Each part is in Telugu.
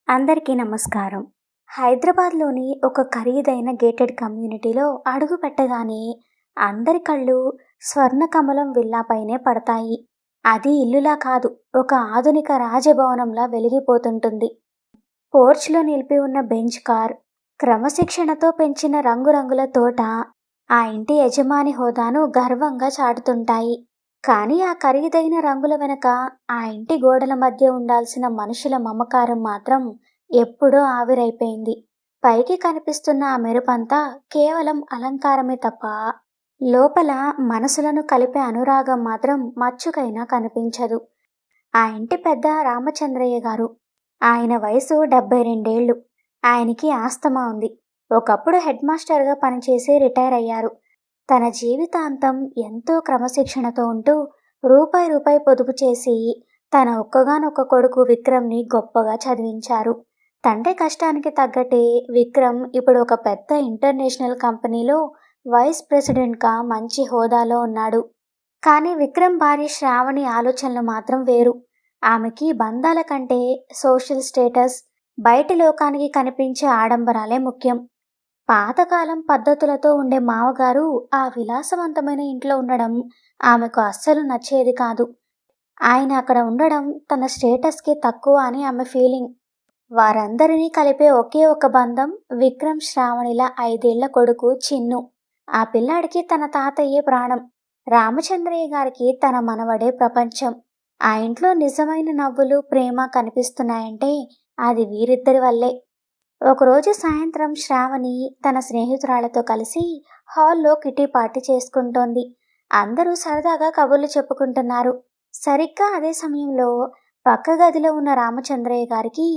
అందరికీ నమస్కారం. హైదరాబాద్‌లోని ఒక ఖరీదైన గేటెడ్ కమ్యూనిటీలో అడుగు పెట్టగానే అందరి కళ్ళు స్వర్ణకమలం విల్లా పైనే పడతాయి. అది ఇల్లులా కాదు, ఒక ఆధునిక రాజభవనంలా వెలిగిపోతుంటుంది. పోర్చ్‌లో నిలిపి ఉన్న బెంచ్ కార్, క్రమశిక్షణతో పెంచిన రంగురంగుల తోట ఆ ఇంటి యజమాని హోదాను గర్వంగా చాటుతుంటాయి. కానీ ఆ ఖరీదైన రంగుల వెనక ఆ ఇంటి గోడల మధ్య ఉండాల్సిన మనుషుల మమకారం మాత్రం ఎప్పుడో ఆవిరైపోయింది. పైకి కనిపిస్తున్న ఆ మెరుపంతా కేవలం అలంకారమే తప్ప లోపల మనసులను కలిపే అనురాగం మాత్రం మచ్చుకైనా కనిపించదు. ఆ ఇంటి పెద్ద రామచంద్రయ్య గారు. ఆయన వయసు 72 ఏళ్ళు. ఆయనకి ఆస్తమా ఉంది. ఒకప్పుడు హెడ్ మాస్టర్గా పనిచేసి రిటైర్ అయ్యారు. తన జీవితాంతం ఎంతో క్రమశిక్షణతో ఉంటూ రూపాయి రూపాయి పొదుపు చేసి తన ఒక్కగానొక్క కొడుకు విక్రమ్ని గొప్పగా చదివించారు. తండ్రి కష్టానికి తగ్గట్టే విక్రమ్ ఇప్పుడు ఒక పెద్ద ఇంటర్నేషనల్ కంపెనీలో వైస్ ప్రెసిడెంట్గా మంచి హోదాలో ఉన్నాడు. కానీ విక్రమ్ భార్య శ్రావణి ఆలోచనలు మాత్రం వేరు. ఆమెకి బంధాల కంటే సోషల్ స్టేటస్, బయటి లోకానికి కనిపించే ఆడంబరాలే ముఖ్యం. పాతకాలం పద్ధతులతో ఉండే మావగారు ఆ విలాసవంతమైన ఇంట్లో ఉండడం ఆమెకు అస్సలు నచ్చేది కాదు. ఆయన అక్కడ ఉండడం తన స్టేటస్కి తక్కువ అని ఆమె ఫీలింగ్. వారందరినీ కలిపే ఒకే ఒక బంధం విక్రమ్ శ్రావణిల 5 ఏళ్ల కొడుకు చిన్ను. ఆ పిల్లాడికి తన తాతయ్యే ప్రాణం. రామచంద్రయ్య గారికి తన మనవడే ప్రపంచం. ఆ ఇంట్లో నిజమైన నవ్వులు, ప్రేమ కనిపిస్తున్నాయంటే అది వీరిద్దరి వల్లే. ఒకరోజు సాయంత్రం శ్రావణి తన స్నేహితురాలతో కలిసి హాల్లో కిటీ పార్టీ చేసుకుంటోంది. అందరూ సరదాగా కబుర్లు చెప్పుకుంటున్నారు. సరిగ్గా అదే సమయంలో పక్క గదిలో ఉన్న రామచంద్రయ్య గారికి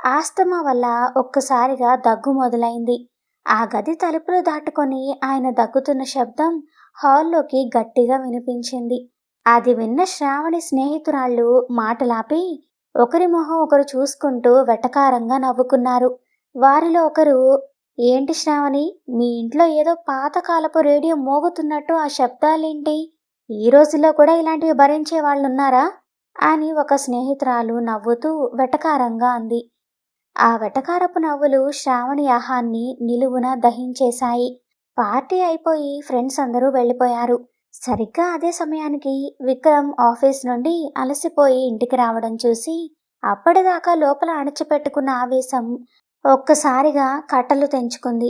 ఆస్తమా వల్ల ఒక్కసారిగా దగ్గు మొదలైంది. ఆ గది తలుపులు దాటుకొని ఆయన దగ్గుతున్న శబ్దం హాల్లోకి గట్టిగా వినిపించింది. అది విన్న శ్రావణి స్నేహితురాళ్ళు మాటలాపి ఒకరి మొహం ఒకరు చూసుకుంటూ వెటకారంగా నవ్వుకున్నారు. వారిలో ఒకరు, "ఏంటి శ్రావణి, మీ ఇంట్లో ఏదో పాతకాలపు రేడియో మోగుతున్నట్టు ఆ శబ్దాలేంటి? ఈ రోజుల్లో కూడా ఇలాంటివి భరించే వాళ్ళున్నారా?" అని ఒక స్నేహితురాలు నవ్వుతూ వెటకారంగా అంది. ఆ వెటకారపు నవ్వులు శ్రావణి ఆహాన్ని నిలువున దహించేశాయి. పార్టీ అయిపోయి ఫ్రెండ్స్ అందరూ వెళ్ళిపోయారు. సరిగ్గా అదే సమయానికి విక్రమ్ ఆఫీస్ నుండి అలసిపోయి ఇంటికి రావడం చూసి అప్పటిదాకా లోపల అణచిపెట్టుకున్న ఆవేశం ఒక్కసారిగా కట్టలు తెంచుకుంది.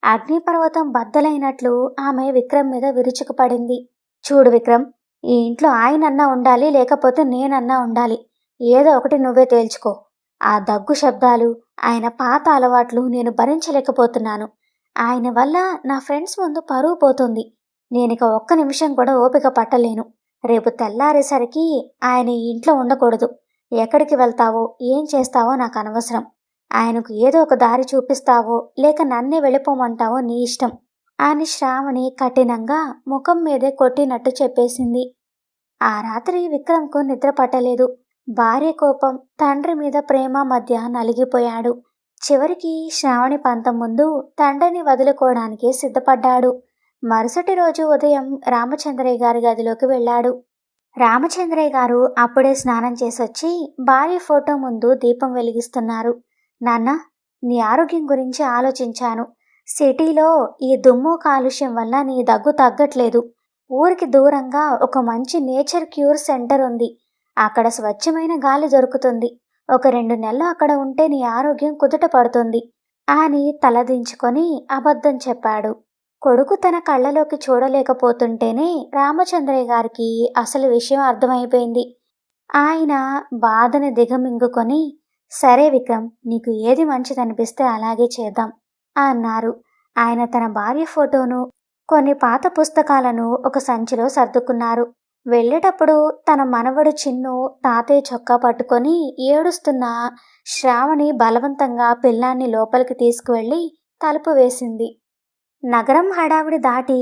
అగ్నిపర్వతం బద్దలైనట్లు ఆమె విక్రమ్ మీద విరుచుకుపడింది. "చూడు విక్రమ్, ఈ ఇంట్లో ఆయనన్నా ఉండాలి, లేకపోతే నేనన్నా ఉండాలి. ఏదో ఒకటి నువ్వే తేల్చుకో. ఆ దగ్గు శబ్దాలు, ఆయన పాత అలవాట్లు నేను భరించలేకపోతున్నాను. ఆయన వల్ల నా ఫ్రెండ్స్ ముందు పరువు పోతుంది. నేనిక ఒక్క నిమిషం కూడా ఓపిక పట్టలేను. రేపు తెల్లారేసరికి ఆయన ఈ ఇంట్లో ఉండకూడదు. ఎక్కడికి వెళ్తావో, ఏం చేస్తావో నాకు అనవసరం. ఆయనకు ఏదో ఒక దారి చూపిస్తావో, లేక నన్నే వెళ్ళిపోమంటావో నీ ఇష్టం" అని శ్రావణి కఠినంగా ముఖం మీదే కొట్టినట్టు చెప్పేసింది. ఆ రాత్రి విక్రమ్కు నిద్ర పట్టలేదు. భార్య కోపం, తండ్రి మీద ప్రేమ మధ్య నలిగిపోయాడు. చివరికి శ్రావణి పంతం ముందు తండ్రిని వదులుకోవడానికి సిద్ధపడ్డాడు. మరుసటి రోజు ఉదయం రామచంద్రయ్య గారి గదిలోకి వెళ్ళాడు. రామచంద్రయ్య గారు అప్పుడే స్నానం చేసొచ్చి భార్య ఫోటో ముందు దీపం వెలిగిస్తున్నారు. "నాన్న, నీ ఆరోగ్యం గురించి ఆలోచించాను. సిటీలో ఈ దుమ్ము కాలుష్యం వల్ల నీ దగ్గు తగ్గట్లేదు. ఊరికి దూరంగా ఒక మంచి నేచర్ క్యూర్ సెంటర్ ఉంది. అక్కడ స్వచ్ఛమైన గాలి దొరుకుతుంది. ఒక 2 నెలలు అక్కడ ఉంటే నీ ఆరోగ్యం కుదుట పడుతుంది" అని తలదించుకొని అబద్ధం చెప్పాడు. కొడుకు తన కళ్ళలోకి చూడలేకపోతుంటేనే రామచంద్రయ్య గారికి అసలు విషయం అర్థమైపోయింది. ఆయన బాధని దిగమింగుకొని, "సరే విక్రమ్, నీకు ఏది మంచిదనిపిస్తే అలాగే చేద్దాం" అన్నారు. ఆయన తన భార్య ఫోటోను, కొన్ని పాత పుస్తకాలను ఒక సంచిలో సర్దుకున్నారు. వెళ్ళేటప్పుడు తన మనవడు చిన్ను తాతయ్య చొక్కా పట్టుకొని ఏడుస్తున్న శ్రావణి బలవంతంగా పిల్లాన్ని లోపలికి తీసుకువెళ్ళి తలుపు వేసింది. నగరం హడావిడి దాటి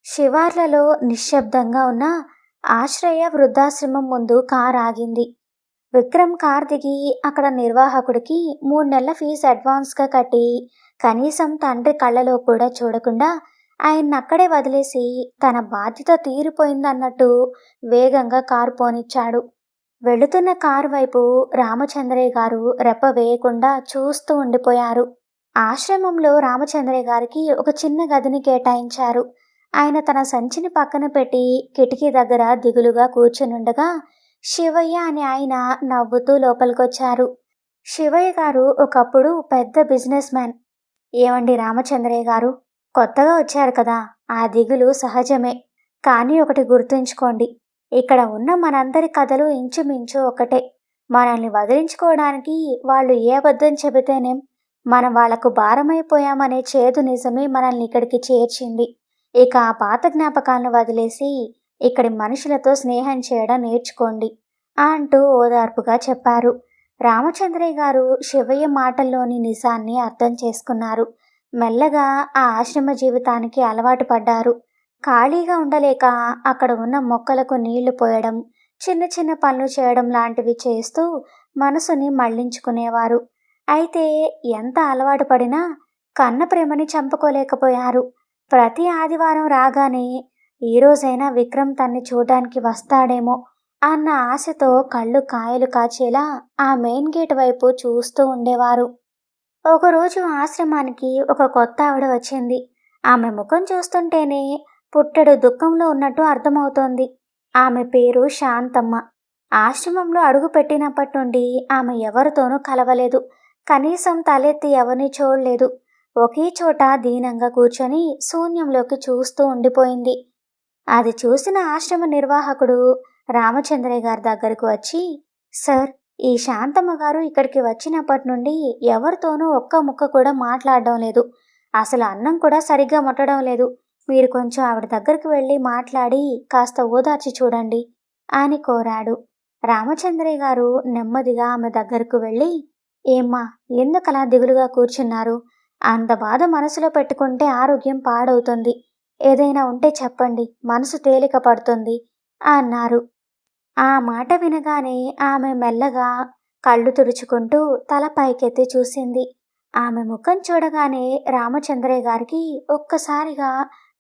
శివార్లలో నిశ్శబ్దంగా ఉన్న ఆశ్రయ వృద్ధాశ్రమం ముందు కార్ ఆగింది. విక్రమ్ కార్ దిగి అక్కడ నిర్వాహకుడికి 3 నెలల ఫీజు అడ్వాన్స్గా కట్టి కనీసం తండ్రి కళ్ళలో కూడా చూడకుండా ఆయన్నక్కడే వదిలేసి తన బాధ్యత తీరిపోయిందన్నట్టు వేగంగా కారు పోనిచ్చాడు. వెళుతున్న కారు వైపు రామచంద్రయ్య గారు రెప్ప వేయకుండా చూస్తూ ఉండిపోయారు. ఆశ్రమంలో రామచంద్రయ్య గారికి ఒక చిన్న గదిని కేటాయించారు. ఆయన తన సంచిని పక్కన పెట్టి కిటికీ దగ్గర దిగులుగా కూర్చునుండగా శివయ్య అని ఆయన నవ్వుతూ లోపలికొచ్చారు. శివయ్య గారు ఒకప్పుడు పెద్ద బిజినెస్ మ్యాన్. ఏమండి రామచంద్రయ్య గారు, కొత్తగా వచ్చారు కదా, ఆ దిగులు సహజమే. కానీ ఒకటి గుర్తుంచుకోండి, ఇక్కడ ఉన్న మనందరి కథలు ఇంచుమించు ఒకటే. మనల్ని వదిలించుకోవడానికి వాళ్ళు ఏ అబద్ధం చెబితేనేం, మనం వాళ్లకు భారమైపోయామనే చేదు నిజమే మనల్ని ఇక్కడికి చేర్చింది. ఇక ఆ పాత జ్ఞాపకాలను వదిలేసి ఇక్కడి మనుషులతో స్నేహం చేయడం నేర్చుకోండి అంటూ ఓదార్పుగా చెప్పారు. రామచంద్రయ్య గారు శివయ్య మాటల్లోని నిజాన్ని అర్థం చేసుకున్నారు. మెల్లగా ఆ ఆశ్రమ జీవితానికి అలవాటు పడ్డారు. ఖాళీగా ఉండలేక అక్కడ ఉన్న మొక్కలకు నీళ్లు పోయడం, చిన్న చిన్న పనులు చేయడం లాంటివి చేస్తూ మనసుని మళ్లించుకునేవారు. అయితే ఎంత అలవాటు పడినా కన్న ప్రేమని చంపుకోలేకపోయారు. ప్రతి ఆదివారం రాగానే ఈరోజైనా విక్రమ్ తన్ని చూడడానికి వస్తాడేమో అన్న ఆశతో కళ్ళు కాయలు కాచేలా ఆ మెయిన్ గేట్ వైపు చూస్తూ ఉండేవారు. ఒకరోజు ఆశ్రమానికి ఒక కొత్త ఆవిడ వచ్చింది. ఆమె ముఖం చూస్తుంటేనే పుట్టెడు దుఃఖంలో ఉన్నట్టు అర్థమవుతోంది. ఆమె పేరు శాంతమ్మ. ఆశ్రమంలో అడుగు పెట్టినప్పటి నుండి ఆమె ఎవరితోనూ కలవలేదు. కనీసం తలెత్తి ఎవరిని చూడలేదు. ఒకే చోట దీనంగా కూర్చొని శూన్యంలోకి చూస్తూ ఉండిపోయింది. అది చూసిన ఆశ్రమ నిర్వాహకుడు రామచంద్రయ్య గారి దగ్గరకు వచ్చి, సార్, ఈ శాంతమ్మ గారు ఇక్కడికి వచ్చినప్పటి నుండి ఎవరితోనూ ఒక్క ముక్క కూడా మాట్లాడడం లేదు. అసలు అన్నం కూడా సరిగ్గా ముట్టడం లేదు. మీరు కొంచెం ఆవిడ దగ్గరికి వెళ్ళి మాట్లాడి కాస్త ఓదార్చి చూడండి అని కోరాడు. రామచంద్రయ్య గారు నెమ్మదిగా ఆమె దగ్గరకు వెళ్ళి, ఏమ్మా, ఎందుకలా దిగులుగా కూర్చున్నారు? అంత బాధ మనసులో పెట్టుకుంటే ఆరోగ్యం పాడవుతుంది. ఏదైనా ఉంటే చెప్పండి, మనసు తేలిక పడుతుంది అన్నారు. ఆ మాట వినగానే ఆమె మెల్లగా కళ్ళు తుడుచుకుంటూ తల పైకెత్తి చూసింది. ఆమె ముఖం చూడగానే రామచంద్రయ్య గారికి ఒక్కసారిగా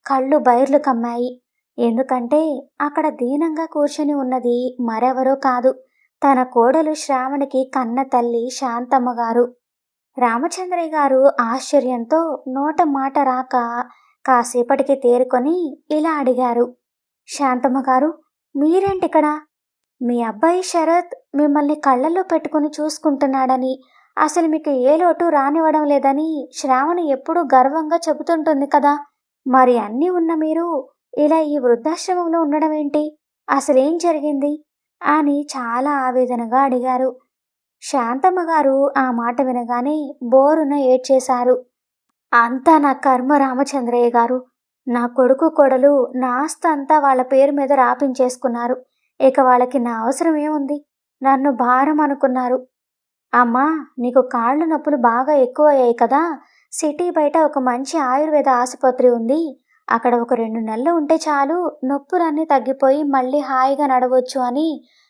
కళ్ళు బైర్లు కమ్మాయి. ఎందుకంటే అక్కడ దీనంగా కూర్చుని ఉన్నది మరెవరో కాదు, తన కోడలు శ్రావణికి కన్న తల్లి శాంతమ్మ గారు. రామచంద్రయ్య గారు ఆశ్చర్యంతో నోట మాట రాక కాసేపటికి తేరుకొని ఇలా అడిగారు, శాంతమ్మ గారు, మీరేంటిక్కడ? మీ అబ్బాయి శరత్ మిమ్మల్ని కళ్ళల్లో పెట్టుకుని చూసుకుంటున్నాడని, అసలు మీకు ఏ లోటు రానివ్వడం లేదని శ్రావణి ఎప్పుడూ గర్వంగా చెబుతుంటుంది కదా. మరి అన్నీ ఉన్న మీరు ఇలా ఈ వృద్ధాశ్రమంలో ఉండడం ఏంటి? అసలేం జరిగింది అని చాలా ఆవేదనగా అడిగారు. శాంతమ్మ గారు ఆ మాట వినగానే బోరున ఏడ్చేశారు. అంతా నా కర్మ రామచంద్రయ్య గారు. నా కొడుకు కోడలు నా ఆస్తి అంతా వాళ్ళ పేరు మీద రాపించేసుకున్నారు. ఇక వాళ్ళకి నా అవసరం ఏముంది? నన్ను భారం అనుకున్నారు. అమ్మా, నీకు కాళ్ళు నొప్పులు బాగా ఎక్కువ అయ్యాయి కదా, సిటీ బయట ఒక మంచి ఆయుర్వేద ఆసుపత్రి ఉంది. అక్కడ ఒక 2 నెలలు ఉంటే చాలు, నొప్పులన్నీ తగ్గిపోయి మళ్ళీ హాయిగా నడవచ్చు అని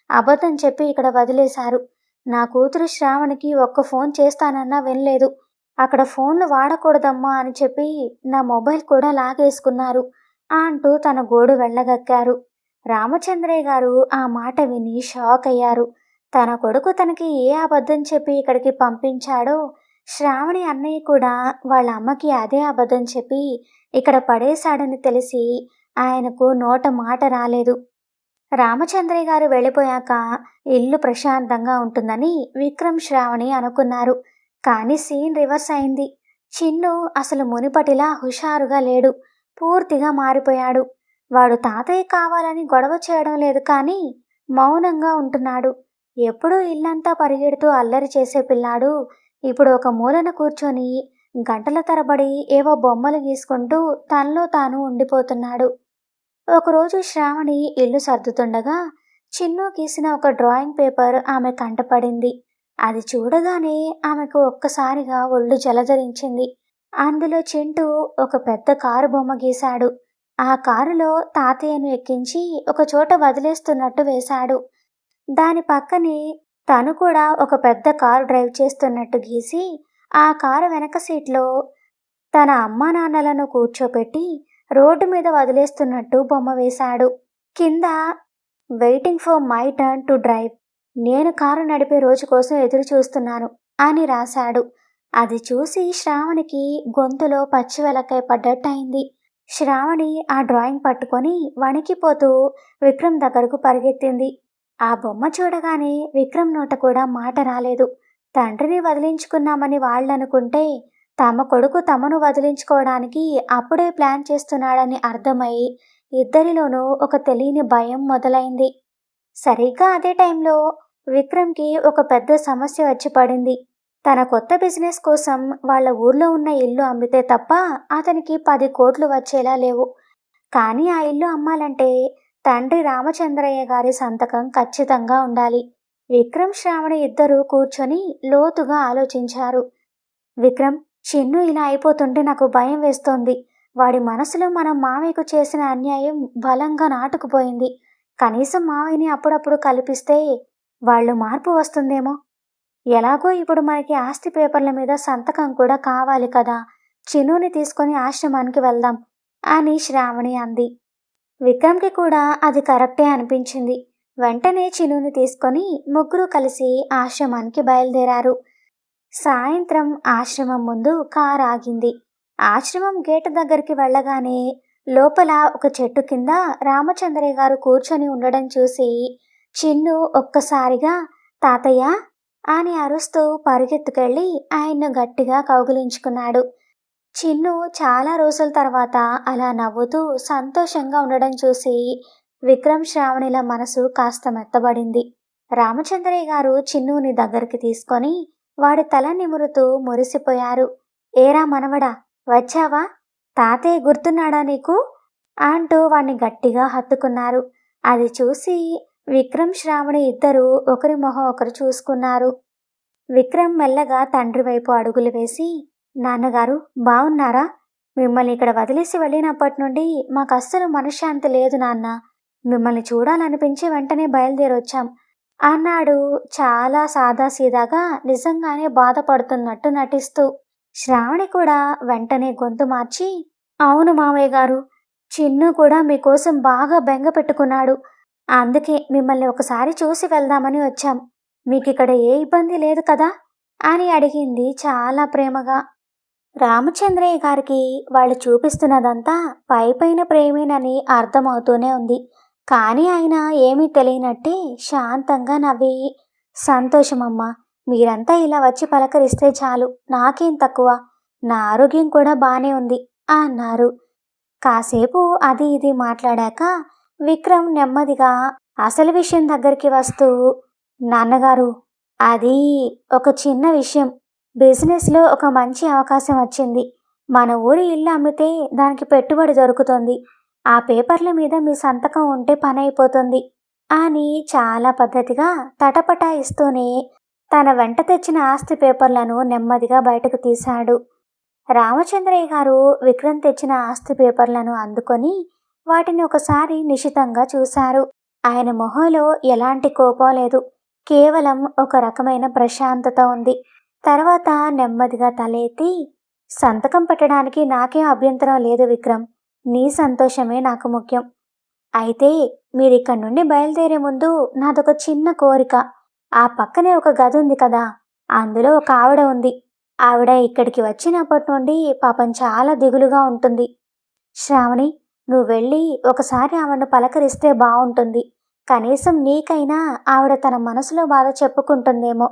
అబద్ధం చెప్పి ఇక్కడ వదిలేశారు. నా కూతురు శ్రావణికి ఒక్క ఫోన్ చేస్తానన్నా వినలేదు. అక్కడ ఫోన్లు వాడకూడదమ్మా అని చెప్పి నా మొబైల్ కూడా లాగేసుకున్నారు అంటూ తన గోడు వెళ్ళగక్కారు. రామచంద్రయ్య గారు ఆ మాట విని షాక్ అయ్యారు. తన కొడుకు తనకి ఏ అబద్ధం చెప్పి ఇక్కడికి పంపించాడో, శ్రావణి అన్నయ్య కూడా వాళ్ళ అమ్మకి అదే అబద్ధం చెప్పి ఇక్కడ పడేశాడని తెలిసి ఆయనకు నోట మాట రాలేదు. రామచంద్రయ్య గారు వెళ్ళిపోయాక ఇల్లు ప్రశాంతంగా ఉంటుందని విక్రమ్, శ్రావణి అనుకున్నారు. కానీ సీన్ రివర్స్ అయింది. చిన్ను అసలు మునిపటిలా హుషారుగా లేడు. పూర్తిగా మారిపోయాడు. వాడు తాతయ్య కావాలని గొడవ చేయడం లేదు, కానీ మౌనంగా ఉంటున్నాడు. ఎప్పుడూ ఇల్లంతా పరిగెడుతూ అల్లరి చేసే పిల్లాడు ఇప్పుడు ఒక మూలన కూర్చొని గంటల తరబడి ఏవో బొమ్మలు గీసుకుంటూ తనలో తాను ఉండిపోతున్నాడు. ఒకరోజు శ్రావణి ఇల్లు సర్దుతుండగా చిన్ను గీసిన ఒక డ్రాయింగ్ పేపర్ ఆమె కంటపడింది. అది చూడగానే ఆమెకు ఒక్కసారిగా ఒళ్ళు జలధరించింది. అందులో చింటూ ఒక పెద్ద కారు బొమ్మ గీశాడు. ఆ కారులో తాతయ్యను ఎక్కించి ఒక చోట వదిలేస్తున్నట్టు వేశాడు. దాని పక్కనే తను కూడా ఒక పెద్ద కారు డ్రైవ్ చేస్తున్నట్టు గీసి ఆ కారు వెనక సీట్లో తన అమ్మా నాన్నలను కూర్చోపెట్టి రోడ్డు మీద వదిలేస్తున్నట్టు బొమ్మ వేశాడు. కింద waiting for my turn to drive నేను కారు నడిపే రోజు కోసం ఎదురు చూస్తున్నాను అని రాశాడు. అది చూసి శ్రావణికి గొంతులో పచ్చివెలక్కాయ పడ్డట్టయింది. శ్రావణి ఆ డ్రాయింగ్ పట్టుకొని వణికిపోతూ విక్రమ్ దగ్గరకు పరిగెత్తింది. ఆ బొమ్మ చూడగానే విక్రమ్ నోట కూడా మాట రాలేదు. తండ్రిని వదిలించుకున్నామని వాళ్ళనుకుంటే తమ కొడుకు తమను వదిలించుకోవడానికి అప్పుడే ప్లాన్ చేస్తున్నాడని అర్థమై ఇద్దరిలోనూ ఒక తెలియని భయం మొదలైంది. సరిగ్గా అదే టైంలో విక్రమ్కి ఒక పెద్ద సమస్య వచ్చి పడింది. తన కొత్త బిజినెస్ కోసం వాళ్ళ ఊర్లో ఉన్న ఇల్లు అమ్మితే తప్ప అతనికి 10 కోట్లు వచ్చేలా లేవు. కానీ ఆ ఇల్లు అమ్మాలంటే తండ్రి రామచంద్రయ్య గారి సంతకం ఖచ్చితంగా ఉండాలి. విక్రమ్ శ్రావణి ఇద్దరూ కూర్చొని లోతుగా ఆలోచించారు. విక్రమ్, చిన్ను ఇలా అయిపోతుంటే నాకు భయం వేస్తోంది. వాడి మనసులో మనం మావయ్యకు చేసిన అన్యాయం బలంగా నాటుకుపోయింది. కనీసం మావయ్యని అప్పుడప్పుడు కల్పిస్తే వాళ్ళు మార్పు వస్తుందేమో. ఎలాగో ఇప్పుడు మనకి ఆస్తి పేపర్ల మీద సంతకం కూడా కావాలి కదా. చిన్నుని తీసుకొని ఆశ్రమానికి వెళ్దాం అని శ్రావణి అంది. విక్రమ్కి కూడా అది కరెక్టే అనిపించింది. వెంటనే చిన్నుని తీసుకొని ముగ్గురు కలిసి ఆశ్రమానికి బయలుదేరారు. సాయంత్రం ఆశ్రమం ముందు కారు ఆగింది. ఆశ్రమం గేటు దగ్గరికి వెళ్ళగానే లోపల ఒక చెట్టు కింద రామచంద్రయ్య గారు కూర్చొని ఉండడం చూసి చిన్ను ఒక్కసారిగా తాతయ్య అని అరుస్తూ పరిగెత్తుకెళ్ళి ఆయన్ను గట్టిగా కౌగిలించుకున్నాడు. చిన్ను చాలా రోజుల తర్వాత అలా నవ్వుతూ సంతోషంగా ఉండడం చూసి విక్రమ్ శ్రావణిల మనసు కాస్త మెత్తబడింది. రామచంద్రయ్య గారు చిన్నుని దగ్గరికి తీసుకొని వాడి తల నిమురుతూ మురిసిపోయారు. ఏరా మనవడా, వచ్చావా? తాతయ్య గుర్తున్నాడా నీకు అంటూ వాణ్ణి గట్టిగా హత్తుకున్నారు. అది చూసి విక్రమ్ శ్రావణి ఇద్దరూ ఒకరి మొహం ఒకరు చూసుకున్నారు. విక్రమ్ మెల్లగా తండ్రి వైపు అడుగులు వేసి, నాన్నగారు బావున్నారా? మిమ్మల్ని ఇక్కడ వదిలేసి వెళ్ళినప్పటి నుండి మాకు అస్సలు మనశ్శాంతి లేదు నాన్న. మిమ్మల్ని చూడాలనిపించి వెంటనే బయలుదేరొచ్చాం అన్నాడు చాలా సాదాసీదాగా, నిజంగానే బాధపడుతున్నట్టు నటిస్తూ. శ్రావణి కూడా వెంటనే గొంతు మార్చి, అవును మామయ్య గారు, చిన్ను కూడా మీకోసం బాగా బెంగ పెట్టుకున్నాడు. అందుకే మిమ్మల్ని ఒకసారి చూసి వెళ్దామని వచ్చాం. మీకిక్కడ ఏ ఇబ్బంది లేదు కదా అని అడిగింది చాలా ప్రేమగా. రామచంద్రయ్య గారికి వాళ్ళు చూపిస్తున్నదంతా పైపైన ప్రేమేనని అర్థమవుతూనే ఉంది. కానీ ఆయన ఏమీ తెలియనట్టే శాంతంగా నవ్వి, సంతోషమమ్మా, మీరంతా ఇలా వచ్చి పలకరిస్తే చాలు, నాకేం తక్కువ, నా ఆరోగ్యం కూడా బానే ఉంది అన్నారు. కాసేపు అది ఇది మాట్లాడాక విక్రమ్ నెమ్మదిగా అసలు విషయం దగ్గరికి వస్తూ, నాన్నగారు, అది ఒక చిన్న విషయం. బిజినెస్లో ఒక మంచి అవకాశం వచ్చింది. మన ఊరి ఇల్లు అమ్మితే దానికి పెట్టుబడి దొరుకుతుంది. ఆ పేపర్ల మీద మీ సంతకం ఉంటే పని అయిపోతుంది అని చాలా పద్ధతిగా తటపటాయిస్తూనే తన వెంట తెచ్చిన ఆస్తి పేపర్లను నెమ్మదిగా బయటకు తీశాడు. రామచంద్రయ్య గారు విక్రమ్ తెచ్చిన ఆస్తి పేపర్లను అందుకొని వాటిని ఒకసారి నిశితంగా చూశారు. ఆయన మొహంలో ఎలాంటి కోపం లేదు, కేవలం ఒక రకమైన ప్రశాంతత ఉంది. తర్వాత నెమ్మదిగా తల ఎత్తి, సంతకం పెట్టడానికి నాకేం అభ్యంతరం లేదు విక్రమ్, నీ సంతోషమే నాకు ముఖ్యం. అయితే మీరిక్కడి నుండి బయలుదేరే ముందు నాదొక చిన్న కోరిక. ఆ పక్కనే ఒక గది ఉంది కదా, అందులో ఒక ఆవిడ ఉంది. ఆవిడ ఇక్కడికి వచ్చినప్పటి నుండి పాపం చాలా దిగులుగా ఉంటుంది. శ్రావణి, నువ్వు వెళ్ళి ఒకసారి ఆవిడను పలకరిస్తే బాగుంటుంది. కనీసం నీకైనా ఆవిడ తన మనసులో బాధ చెప్పుకుంటుందేమో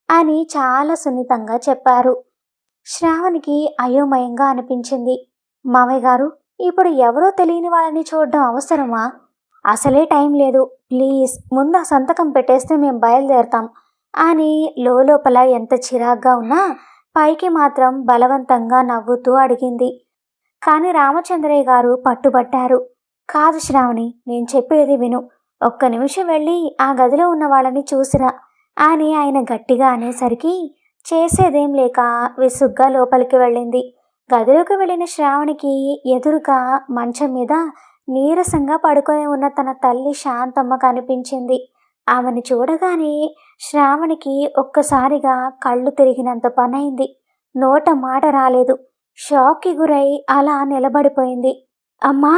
అని చాలా సున్నితంగా చెప్పారు. శ్రావణికి అయోమయంగా అనిపించింది. మామయ్య గారు, ఇప్పుడు ఎవరో తెలియని వాళ్ళని చూడడం అవసరమా? అసలే టైం లేదు, ప్లీజ్ ముందు ఆ సంతకం పెట్టేస్తే మేము బయలుదేరతాం అని లోపల ఎంత చిరాగ్గా ఉన్నా పైకి మాత్రం బలవంతంగా నవ్వుతూ అడిగింది. కానీ రామచంద్రయ్య గారు పట్టుబట్టారు. కాదు శ్రావణి, నేను చెప్పేది విను. ఒక్క నిమిషం వెళ్ళి ఆ గదిలో ఉన్న వాళ్ళని చూసిరా అని ఆయన గట్టిగా అనేసరికి చేసేదేం లేక విసుగ్గా లోపలికి వెళ్ళింది. గదిలోకి వెళ్ళిన శ్రావణికి ఎదురుగా మంచం మీద నీరసంగా పడుకొని ఉన్న తన తల్లి శాంతమ్మ కనిపించింది. ఆమెను చూడగానే శ్రావణికి ఒక్కసారిగా కళ్ళు తిరిగినంత పనైంది. నోట మాట రాలేదు. షాక్కి గురై అలా నిలబడిపోయింది. అమ్మా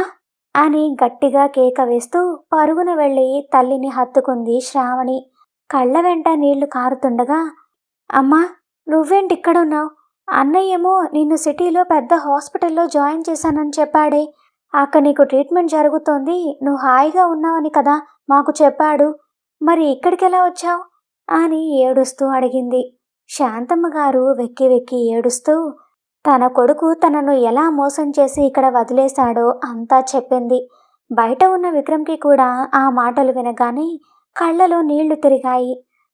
అని గట్టిగా కేక వేస్తూ పరుగున వెళ్ళి తల్లిని హత్తుకుంది శ్రావణి. కళ్ళ వెంట నీళ్లు కారుతుండగా, అమ్మా నువ్వేంటి ఇక్కడున్నావు? అన్నయ్యేమో నిన్ను సిటీలో పెద్ద హాస్పిటల్లో జాయిన్ చేశానని చెప్పాడే. అక్కడ నీకు ట్రీట్మెంట్ జరుగుతోంది, నువ్వు హాయిగా ఉన్నావని కదా మాకు చెప్పాడు. మరి ఇక్కడికెలా వచ్చావు అని ఏడుస్తూ అడిగింది. శాంతమ్మ గారు వెక్కి వెక్కి ఏడుస్తూ తన కొడుకు తనను ఎలా మోసం చేసి ఇక్కడ వదిలేశాడో అంతా చెప్పింది. బయట ఉన్న విక్రమ్కి కూడా ఆ మాటలు వినగానే కళ్ళలో నీళ్లు తిరిగాయి.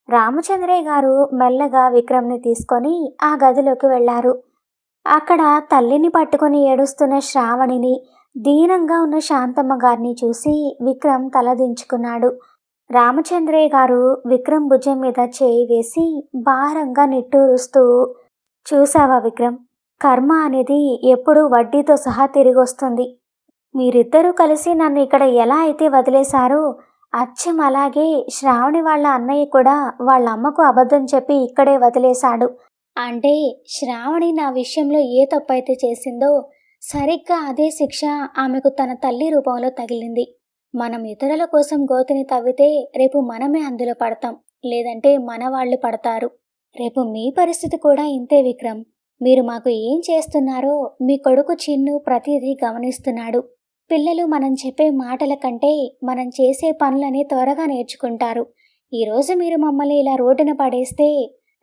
రామచంద్రయ్య గారు మెల్లగా విక్రమ్ని తీసుకొని ఆ గదిలోకి వెళ్లారు. అక్కడ తల్లిని పట్టుకుని ఏడుస్తున్న శ్రావణిని, దీనంగా ఉన్న శాంతమ్మ గారిని చూసి విక్రమ్ తలదించుకున్నాడు. రామచంద్రయ్య గారు విక్రమ్ భుజం మీద చేయి వేసి భారంగా నిట్టూరుస్తూ, చూసావా విక్రమ్, కర్మ అనేది ఎప్పుడూ వడ్డీతో సహా తిరిగొస్తుంది. మీరిద్దరూ కలిసి నన్ను ఇక్కడ ఎలా అయితే వదిలేశారో అచ్చం అలాగే శ్రావణి వాళ్ళ అన్నయ్య కూడా వాళ్ళ అమ్మకు అబద్ధం చెప్పి ఇక్కడే వదిలేశాడు. అంటే శ్రావణి నా విషయంలో ఏ తప్పైతే చేసిందో సరిగ్గా అదే శిక్ష ఆమెకు తన తల్లి రూపంలో తగిలింది. మనం ఇతరుల కోసం గోతిని తవ్వితే రేపు మనమే అందులో పడతాం, లేదంటే మన వాళ్ళు పడతారు. రేపు మీ పరిస్థితి కూడా ఇంతే విక్రమ్. మీరు మాకు ఏం చేస్తున్నారో మీ కొడుకు చిన్ను ప్రతిదీ గమనిస్తున్నాడు. పిల్లలు మనం చెప్పే మాటల కంటే మనం చేసే పనులని త్వరగా నేర్చుకుంటారు. ఈరోజు మీరు మమ్మల్ని ఇలా రోడ్డున పడేస్తే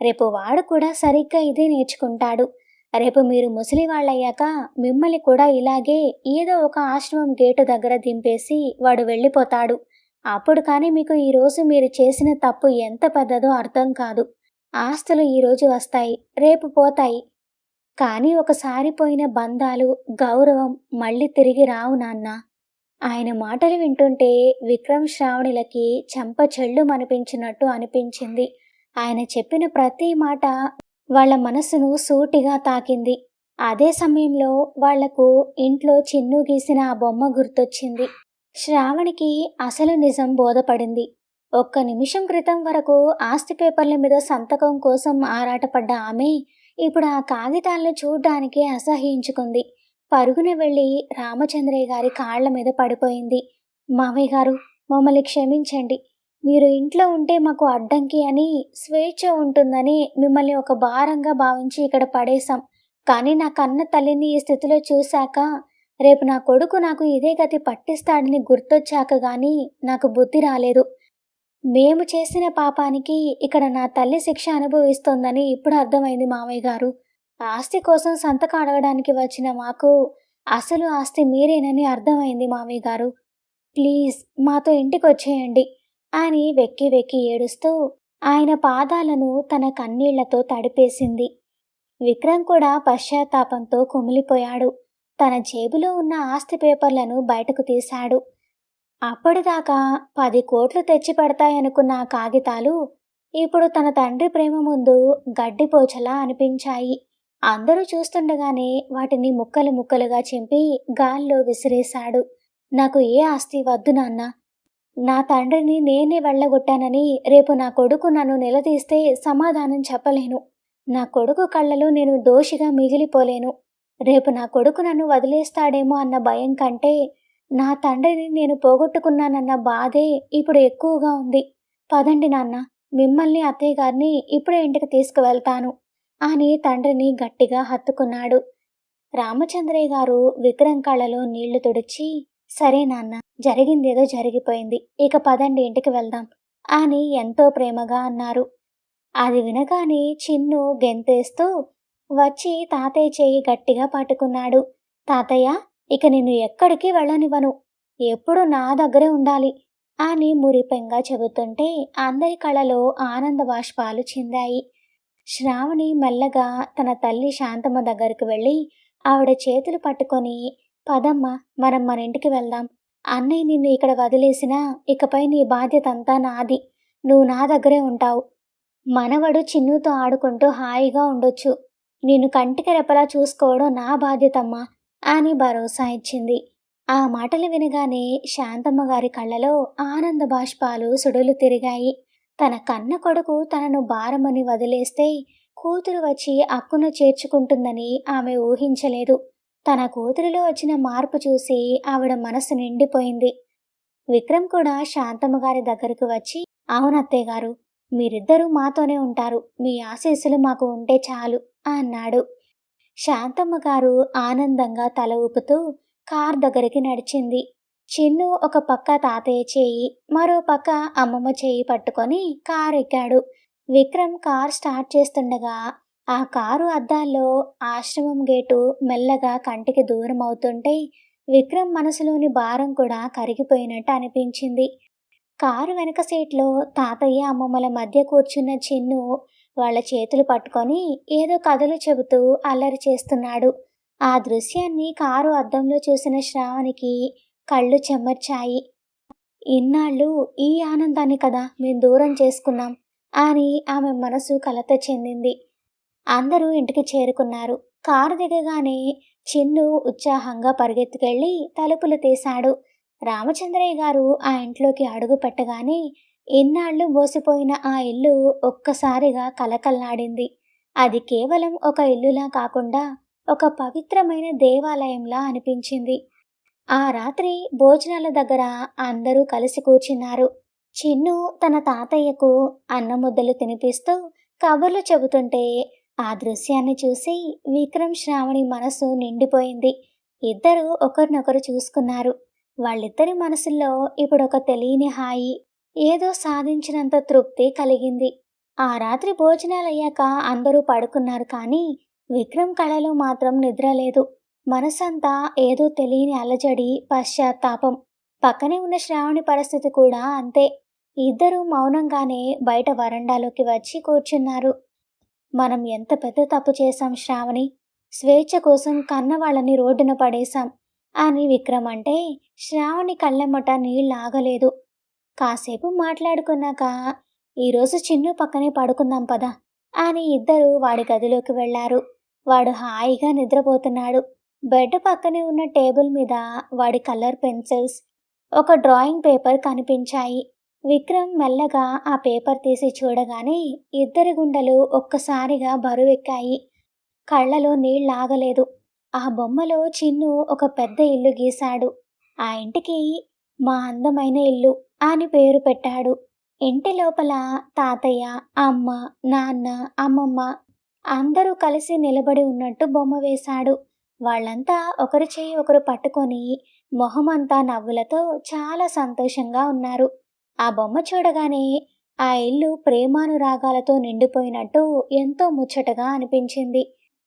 రేపు వాడు కూడా సరిగ్గా ఇదే నేర్చుకుంటాడు. రేపు మీరు ముసలి వాళ్ళయ్యాక మిమ్మల్ని కూడా ఇలాగే ఏదో ఒక ఆశ్రమం గేటు దగ్గర దింపేసి వాడు వెళ్ళిపోతాడు. అప్పుడు కానీ మీకు ఈరోజు మీరు చేసిన తప్పు ఎంత పెద్దదో అర్థం కాదు. ఆస్తులు ఈరోజు వస్తాయి, రేపు పోతాయి. కానీ ఒకసారి పోయిన బంధాలు, గౌరవం మళ్ళీ తిరిగి రావు నాన్న. ఆయన మాటలు వింటుంటే విక్రమ్ శ్రావణిలకి చెంప చెళ్ళుమనిపించినట్టు అనిపించింది. ఆయన చెప్పిన ప్రతి మాట వాళ్ళ మనసును సూటిగా తాకింది. అదే సమయంలో వాళ్లకు ఇంట్లో చిన్ను గీసిన ఆ బొమ్మ గుర్తొచ్చింది. శ్రావణికి అసలు నిజం బోధపడింది. ఒక్క నిమిషం క్రితం వరకు ఆస్తి పేపర్ల మీద సంతకం కోసం ఆరాటపడ్డ ఆమె ఇప్పుడు ఆ కాగితాలను చూడ్డానికి అసహ్యించుకుంది. పరుగున వెళ్ళి రామచంద్రయ్య గారి కాళ్ల మీద పడిపోయింది. మావయ్య గారు, మమ్మల్ని క్షమించండి. మీరు ఇంట్లో ఉంటే మాకు అడ్డంకి అని, స్వేచ్ఛ ఉంటుందని మిమ్మల్ని ఒక భారంగా భావించి ఇక్కడ పడేశాం. కానీ నా కన్న తల్లిని ఈ స్థితిలో చూశాక, రేపు నా కొడుకు నాకు ఇదే గతి పట్టిస్తాడని గుర్తొచ్చాక గాని నాకు బుద్ధి రాలేదు. మేము చేసిన పాపానికి ఇక్కడ నా తల్లి శిక్ష అనుభవిస్తోందని ఇప్పుడు అర్థమైంది మావయ్య గారు. ఆస్తి కోసం సంతకం అడగడానికి వచ్చిన మాకు అసలు ఆస్తి మీరేనని అర్థమైంది మావయ్య గారు. ప్లీజ్ మాతో ఇంటికి వచ్చేయండి అని వెక్కి వెక్కి ఏడుస్తూ ఆయన పాదాలను తన కన్నీళ్లతో తడిపేసింది. విక్రమ్ కూడా పశ్చాత్తాపంతో కుమిలిపోయాడు. తన జేబులో ఉన్న ఆస్తి పేపర్లను బయటకు తీశాడు. అప్పటిదాకా 10 కోట్లు తెచ్చి పెడతాయనుకున్న ఆ కాగితాలు ఇప్పుడు తన తండ్రి ప్రేమ ముందు గడ్డిపోచలా అనిపించాయి. అందరూ చూస్తుండగానే వాటిని ముక్కలు ముక్కలుగా చింపి గాల్లో విసిరేశాడు. నాకు ఏ ఆస్తి వద్దు నాన్న. నా తండ్రిని నేనే వెళ్ళగొట్టానని రేపు నా కొడుకు నన్ను నిలదీస్తే సమాధానం చెప్పలేను. నా కొడుకు కళ్ళలో నేను దోషిగా మిగిలిపోలేను. రేపు నా కొడుకు నన్ను వదిలేస్తాడేమో అన్న భయం కంటే నా తండ్రిని నేను పోగొట్టుకున్నానన్న బాధే ఇప్పుడు ఎక్కువగా ఉంది. పదండి నాన్న, మిమ్మల్ని అత్తయ్య గారిని ఇప్పుడే ఇంటికి తీసుకువెళ్తాను అని తండ్రిని గట్టిగా హత్తుకున్నాడు. రామచంద్రయ్య గారు విక్రమ్ కళ్ళలో నీళ్లు తుడిచి, సరే నాన్న, జరిగిందేదో జరిగిపోయింది, ఇక పదండి ఇంటికి వెళ్దాం అని ఎంతో ప్రేమగా అన్నారు. అది వినగానే చిన్ను గెంతేస్తూ వచ్చి తాతయ్య చేయి గట్టిగా పట్టుకున్నాడు. తాతయ్య, ఇక నిన్ను ఎక్కడికి వెళ్ళనివ్వను, ఎప్పుడు నా దగ్గరే ఉండాలి అని మురిపెంగా చెబుతుంటే అందరి కళ్ళలో ఆనంద బాష్పాలు చిందాయి. శ్రావణి మెల్లగా తన తల్లి శాంతమ్మ దగ్గరికి వెళ్ళి ఆవిడ చేతులు పట్టుకొని, పదమ్మ, మనం మన ఇంటికి వెళ్దాం. అన్నయ్య నిన్ను ఇక్కడ వదిలేసినా ఇకపై నీ బాధ్యత అంతా నాది. నువ్వు నా దగ్గరే ఉంటావు. మనవడు చిన్నుతో ఆడుకుంటూ హాయిగా ఉండొచ్చు. నిన్ను కంటికి రెప్పలా చూసుకోవడం నా బాధ్యతమ్మా అని భరోసా ఇచ్చింది. ఆ మాటలు వినగానే శాంతమ్మ గారి కళ్ళలో ఆనంద బాష్పాలు సుడులు తిరిగాయి. తన కన్న కొడుకు తనను భారమని వదిలేస్తే కూతురు వచ్చి అక్కున చేర్చుకుంటుందని ఆమె ఊహించలేదు. తన కూతురిలో వచ్చిన మార్పు చూసి ఆవిడ మనసు నిండిపోయింది. విక్రమ్ కూడా శాంతమ్మ గారి దగ్గరకు వచ్చి, అవునత్తయ్య గారు, మీరిద్దరూ మాతోనే ఉంటారు. మీ ఆశీస్సులు మాకు ఉంటే చాలు అన్నాడు. శాంతమ్మ గారు ఆనందంగా తల ఊపుతూ కార్ దగ్గరికి నడిచింది. చిన్ను ఒక పక్క తాతయ్య చేయి, మరో పక్క అమ్మమ్మ చేయి పట్టుకొని కార్ ఎక్కాడు. విక్రమ్ కార్ స్టార్ట్ చేస్తుండగా ఆ కారు అద్దాల్లో ఆశ్రమం గేటు మెల్లగా కంటికి దూరం అవుతుంటే విక్రమ్ మనసులోని భారం కూడా కరిగిపోయినట్టు అనిపించింది. కారు వెనక సీట్లో తాతయ్య అమ్మమ్మల మధ్య కూర్చున్న చిన్ను వాళ్ళ చేతులు పట్టుకొని ఏదో కథలు చెబుతూ అల్లరి చేస్తున్నాడు. ఆ దృశ్యాన్ని కారు అద్దంలో చూసిన శ్రావణికి కళ్ళు చెమర్చాయి. ఇన్నాళ్ళు ఈ ఆనందాన్ని కదా మేము దూరం చేసుకున్నాం అని ఆమె మనసు కలత చెందింది. అందరూ ఇంటికి చేరుకున్నారు. కారు దిగగానే చిన్ను ఉత్సాహంగా పరిగెత్తుకెళ్ళి తలుపులు తీశాడు. రామచంద్రయ్య గారు ఆ ఇంట్లోకి అడుగు పెట్టగానే ఇన్నాళ్ళు మోసిపోయిన ఆ ఇల్లు ఒక్కసారిగా కలకల్లాడింది. అది కేవలం ఒక ఇల్లులా కాకుండా ఒక పవిత్రమైన దేవాలయంలా అనిపించింది. ఆ రాత్రి భోజనాల దగ్గర అందరూ కలిసి కూర్చున్నారు. చిన్ను తన తాతయ్యకు అన్నముద్దలు తినిపిస్తూ కబుర్లు చెబుతుంటే ఆ దృశ్యాన్ని చూసి విక్రమ్ శ్రావణి మనసు నిండిపోయింది. ఇద్దరూ ఒకరినొకరు చూసుకున్నారు. వాళ్ళిద్దరి మనసుల్లో ఇప్పుడొక తెలియని హాయి, ఏదో సాధించినంత తృప్తి కలిగింది. ఆ రాత్రి భోజనాలయ్యాక అందరూ పడుకున్నారు. కానీ విక్రమ్ కళలో మాత్రం నిద్ర లేదు. మనసంతా ఏదో తెలియని అలజడి, పశ్చాత్తాపం. పక్కనే ఉన్న శ్రావణి పరిస్థితి కూడా అంతే. ఇద్దరూ మౌనంగానే బయట వరండాలోకి వచ్చి కూర్చున్నారు. మనం ఎంత పెద్ద తప్పు చేశాం శ్రావణి. స్వేచ్ఛ కోసం కన్నవాళ్ళని రోడ్డున పడేశాం అని విక్రమ్ అంటే శ్రావణి కళ్ళెమ్మట నీళ్ళాగలేదు. కాసేపు మాట్లాడుకున్నాక ఈరోజు చిన్ను పక్కనే పడుకుందాం పదా అని ఇద్దరు వాడి గదిలోకి వెళ్లారు. వాడు హాయిగా నిద్రపోతున్నాడు. బెడ్ పక్కనే ఉన్న టేబుల్ మీద వాడి కలర్ పెన్సిల్స్, ఒక డ్రాయింగ్ పేపర్ కనిపించాయి. విక్రమ్ మెల్లగా ఆ పేపర్ తీసి చూడగానే ఇద్దరి గుండెలు ఒక్కసారిగా బరువెక్కాయి. కళ్ళలో నీళ్ళాగలేదు. ఆ బొమ్మలో చిన్ను ఒక పెద్ద ఇల్లు గీశాడు. ఆ ఇంటికి మా అందమైన ఇల్లు అని పేరు పెట్టాడు. ఇంటి లోపల తాతయ్య, అమ్మ, నాన్న, అమ్మమ్మ అందరూ కలిసి నిలబడి ఉన్నట్టు బొమ్మ వేశాడు. వాళ్ళంతా ఒకరి చేయి ఒకరు పట్టుకొని మొహమంతా నవ్వులతో చాలా సంతోషంగా ఉన్నారు. ఆ బొమ్మ చూడగానే ఆ ఇల్లు ప్రేమానురాగాలతో నిండిపోయినట్టు ఎంతో ముచ్చటగా అనిపించింది.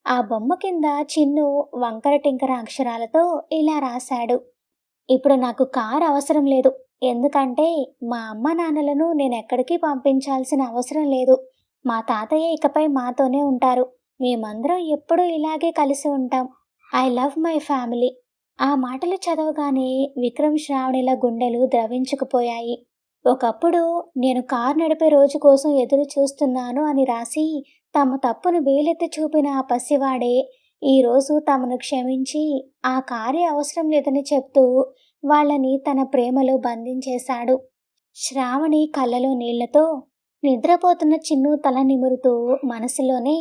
ఆ బొమ్మ కింద చిన్ను వంకర టింకర అక్షరాలతో ఇలా రాశాడు: ఇప్పుడు నాకు కారు అవసరం లేదు. ఎందుకంటే మా అమ్మ నాన్నలను నేనెక్కడికి పంపించాల్సిన అవసరం లేదు. మా తాతయ్య ఇకపై మాతోనే ఉంటారు. మేమందరం ఎప్పుడూ ఇలాగే కలిసి ఉంటాం. I love my family. ఆ మాటలు చదవగానే విక్రమ్ శ్రావణిల గుండెలు ద్రవించుకుపోయాయి. ఒకప్పుడు నేను కారు నడిపే రోజు కోసం ఎదురు చూస్తున్నాను అని రాసి తమ తప్పును వేలెత్తి చూపిన ఆ పసివాడే ఈరోజు తమను క్షమించి ఆ కారే అవసరం లేదని చెప్తూ వాళ్ళని తన ప్రేమలో బంధించేశాడు. శ్రావణి కళ్ళలో నీళ్లతో నిద్రపోతున్న చిన్ను తల నిమురుతూ మనసులోనే,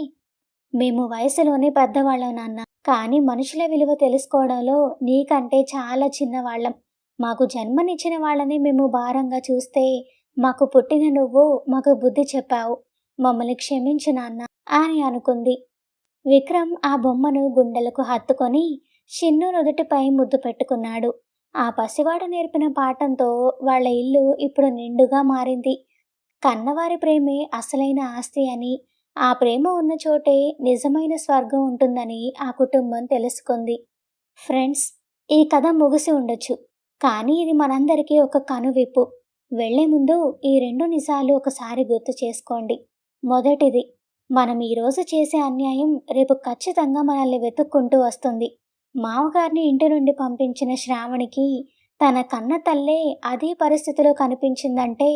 మేము వయసులోనే పెద్దవాళ్ళం నాన్న, కానీ మనుషుల విలువ తెలుసుకోవడంలో నీకంటే చాలా చిన్నవాళ్ళం. మాకు జన్మనిచ్చిన వాళ్ళని మేము భారంగా చూస్తే మాకు పుట్టిన నువ్వు మాకు బుద్ధి చెప్పావు. మమ్మల్ని క్షమించు నాన్న అని అనుకుంది. విక్రమ్ ఆ బొమ్మను గుండెలకు హత్తుకొని చిన్ను నుదుటిపై ముద్దు పెట్టుకున్నాడు. ఆ పసివాడు నేర్పిన పాఠంతో వాళ్ళ ఇల్లు ఇప్పుడు నిండుగా మారింది. కన్నవారి ప్రేమే అసలైన ఆస్తి అని, ఆ ప్రేమ ఉన్న చోటే నిజమైన స్వర్గం ఉంటుందని ఆ కుటుంబం తెలుసుకుంది. ఫ్రెండ్స్, ఈ కథ ముగిసి ఉండొచ్చు, కానీ ఇది మనందరికీ ఒక కనువిప్పు. వెళ్లే ముందు ఈ 2 నిజాలు ఒకసారి గుర్తు చేసుకోండి. మొదటిది, మనం ఈరోజు చేసే అన్యాయం రేపు ఖచ్చితంగా మనల్ని వెతుక్కుంటూ వస్తుంది. మామగారిని ఇంటి నుండి పంపించిన శ్రావణికి తన కన్న తల్లే అదే పరిస్థితిలో కనిపించిందంటే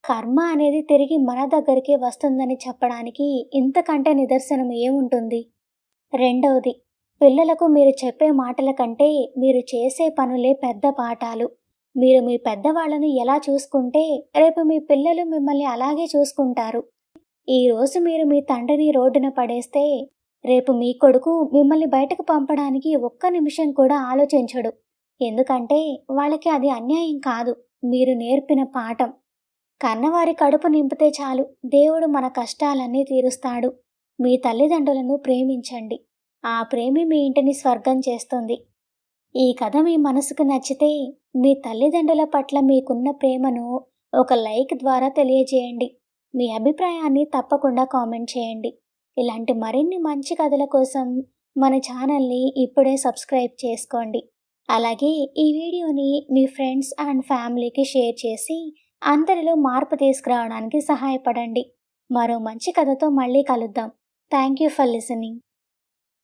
కర్మ అనేది తిరిగి మన దగ్గరికి వస్తుందని చెప్పడానికి ఇంతకంటే నిదర్శనం ఏముంటుంది? రెండవది, పిల్లలకు మీరు చెప్పే మాటల కంటే మీరు చేసే పనులే పెద్ద పాఠాలు. మీరు మీ పెద్దవాళ్ళను ఎలా చూసుకుంటే రేపు మీ పిల్లలు మిమ్మల్ని అలాగే చూసుకుంటారు. ఈరోజు మీరు మీ తండ్రిని రోడ్డున పడేస్తే రేపు మీ కొడుకు మిమ్మల్ని బయటకు పంపడానికి ఒక్క నిమిషం కూడా ఆలోచించడు. ఎందుకంటే వాళ్ళకి అది అన్యాయం కాదు, మీరు నేర్పిన పాఠం. కన్నవారి కడుపు నింపితే చాలు, దేవుడు మన కష్టాలన్నీ తీరుస్తాడు. మీ తల్లిదండ్రులను ప్రేమించండి. ఆ ప్రేమే మీ ఇంటిని స్వర్గం చేస్తుంది. ఈ కథ మీ మనసుకు నచ్చితే మీ తల్లిదండ్రుల పట్ల మీకున్న ప్రేమను ఒక లైక్ ద్వారా తెలియజేయండి. మీ అభిప్రాయాన్ని తప్పకుండా కామెంట్ చేయండి. ఇలాంటి మరిన్ని మంచి కథల కోసం మన ఛానల్ని ఇప్పుడే సబ్స్క్రైబ్ చేసుకోండి. అలాగే ఈ వీడియోని మీ ఫ్రెండ్స్ అండ్ ఫ్యామిలీకి షేర్ చేసి అందరిలో మార్పు తీసుకురావడానికి సహాయపడండి. మరో మంచి కథతో మళ్ళీ కలుద్దాం. Thank you for listening.